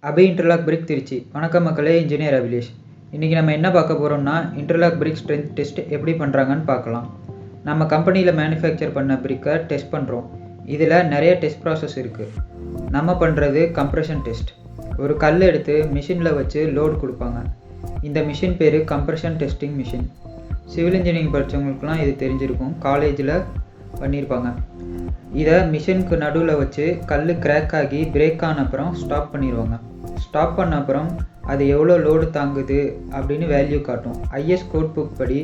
அபி interlock பிரிக் திருச்சி. வணக்கம் மக்களே, engineer Abilesh. இன்றைக்கி நம்ம என்ன பார்க்க போகிறோம்னா, இன்டர்லாக் பிரிக் ஸ்ட்ரென்த் டெஸ்ட் எப்படி பண்ணுறாங்கன்னு பார்க்கலாம். நம்ம கம்பெனியில் மேனுஃபேக்சர் பண்ண பிரிக்கை டெஸ்ட் பண்ணுறோம். இதில் நிறைய டெஸ்ட் ப்ராசஸ் இருக்குது. நம்ம பண்ணுறது கம்ப்ரெஷன் டெஸ்ட். ஒரு கல் எடுத்து மிஷினில் வச்சு லோடு கொடுப்பாங்க. இந்த மிஷின் பேர் compression testing machine. Civil engineering படித்தவங்களுக்குலாம் இது தெரிஞ்சிருக்கும், காலேஜில் பண்ணியிருப்பாங்க. இதை மிஷினுக்கு நடுவில் வச்சு கல் கிராக் ஆகி பிரேக் ஆன அப்புறம் ஸ்டாப் பண்ணிடுவாங்க. ஸ்டாப் பண்ண அப்புறம் அது எவ்வளோ லோடு தாங்குது அப்படின்னு வேல்யூ காட்டும். ஐஎஸ் கோட் புக் படி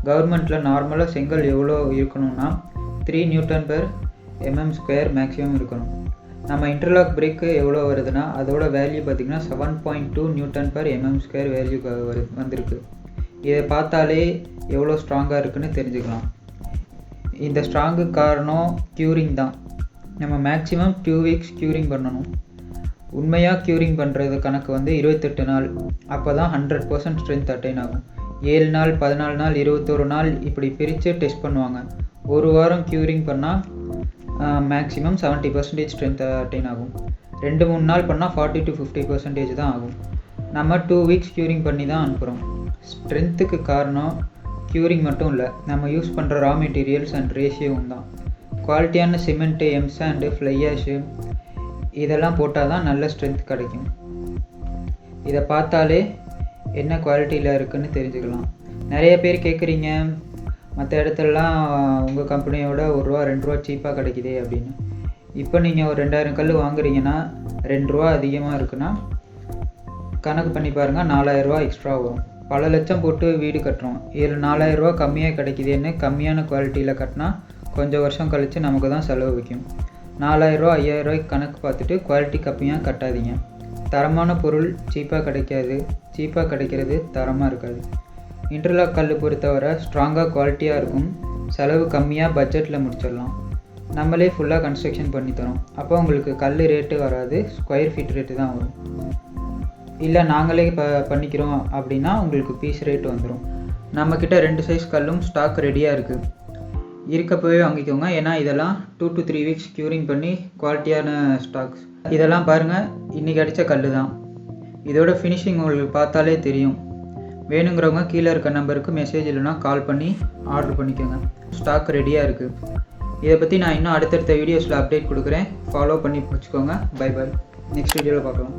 கவர்மெண்ட்டில் நார்மலாக செங்கல் எவ்வளோ இருக்கணும்னா 3 Nm/mm² மேக்ஸிமம் இருக்கணும். நம்ம இன்டர்லாக் பிரேக்கு எவ்வளோ வருதுன்னா அதோட வேல்யூ பார்த்திங்கன்னா 7.2 Nm/mm² வேல்யூ வந்திருக்கு. இதை பார்த்தாலே எவ்வளோ ஸ்ட்ராங்காக இருக்குன்னு தெரிஞ்சுக்கலாம். இந்த ஸ்ட்ராங்குக்கு காரணம் க்யூரிங் தான். நம்ம மேக்ஸிமம் 2 வீக்ஸ் க்யூரிங் பண்ணணும். உண்மையாக க்யூரிங் பண்ணுறது கணக்கு 28 நாள். அப்போ தான் 100% ஸ்ட்ரென்த் அட்டைன் ஆகும். 7 நாள், 14 நாள், 21 நாள் இப்படி பிரித்து டெஸ்ட் பண்ணுவாங்க. ஒரு வாரம் க்யூரிங் பண்ணால் மேக்ஸிமம் 70% ஸ்ட்ரென்த் அட்டைன் ஆகும். 2-3 நாள் பண்ணால் 40 to 50% தான் ஆகும். நம்ம 2 வீக்ஸ் க்யூரிங் பண்ணி தான் அனுப்புகிறோம். ஸ்ட்ரென்த்துக்கு காரணம் க்யூரிங் மட்டும் இல்லை, நம்ம யூஸ் பண்ணுற ரா மெட்டீரியல்ஸ் அண்ட் ரேஷியோவும் தான். குவாலிட்டியான சிமெண்ட்டு, எம்சாண்டு, ஃப்ளை ஆஷு இதெல்லாம் போட்டால் தான் நல்ல ஸ்ட்ரென்த் கிடைக்கும். இதை பார்த்தாலே என்ன குவாலிட்டியில் இருக்குதுன்னு தெரிஞ்சுக்கலாம். நிறைய பேர் கேட்குறீங்க, மற்ற இடத்துலலாம் உங்கள் கம்பெனியோட ₹1 ₹2 சீப்பாக கிடைக்குதே அப்படின்னு. இப்போ நீங்கள் ஒரு 2000 கல் வாங்குறீங்கன்னா ₹2 அதிகமாக இருக்குன்னா கணக்கு பண்ணி பாருங்கள், ₹4000 எக்ஸ்ட்ரா வரும். பல லட்சம் போட்டு வீடு கட்டுறோம், இதில் ₹4000 கம்மியாக கிடைக்குதுன்னு கம்மியான குவாலிட்டியில் கட்டினா கொஞ்சம் வருஷம் கழித்து நமக்கு தான் செலவு வைக்கும். ₹4000 ₹5000 கணக்கு பார்த்துட்டு குவாலிட்டி கம்மியாக கட்டாதீங்க. தரமான பொருள் சீப்பாக கிடைக்காது, சீப்பாக கிடைக்கிறது தரமாக இருக்காது. இன்டர்லாக் கல் பொறுத்தவரை ஸ்ட்ராங்காக குவாலிட்டியாக இருக்கும், செலவு கம்மியாக பட்ஜெட்டில் முடிச்சிடலாம். நம்மளே ஃபுல்லாக கன்ஸ்ட்ரக்ஷன் பண்ணி தரோம். அப்போ உங்களுக்கு கல் ரேட்டு வராது, ஸ்கொயர் ஃபீட் ரேட்டு தான் வரும். இல்லை நாங்களே பண்ணிக்கிறோம் அப்படின்னா உங்களுக்கு பீஸ் ரேட் வந்துடும். நம்மக்கிட்ட 2 சைஸ் கல்லும் ஸ்டாக் ரெடியாக இருக்குது. இருக்கப்போவே வாங்கிக்கோங்க. ஏன்னா இதெல்லாம் 2 to 3 வீக்ஸ் க்யூரிங் பண்ணி குவாலிட்டியான ஸ்டாக்ஸ். இதெல்லாம் பாருங்கள், இன்றைக்கி அடித்த கல் தான். இதோட ஃபினிஷிங் உங்களுக்கு பார்த்தாலே தெரியும். வேணுங்கிறவங்க கீழே இருக்க நம்பருக்கு மெசேஜ் இல்லைனா கால் பண்ணி ஆர்டர் பண்ணிக்கோங்க. ஸ்டாக் ரெடியாக இருக்குது. இதை பற்றி நான் இன்னும் அடுத்தடுத்த வீடியோஸில் அப்டேட் கொடுக்குறேன். ஃபாலோ பண்ணி வச்சுக்கோங்க. Bye bye. நெக்ஸ்ட் வீடியோவில் பார்க்கலாம்.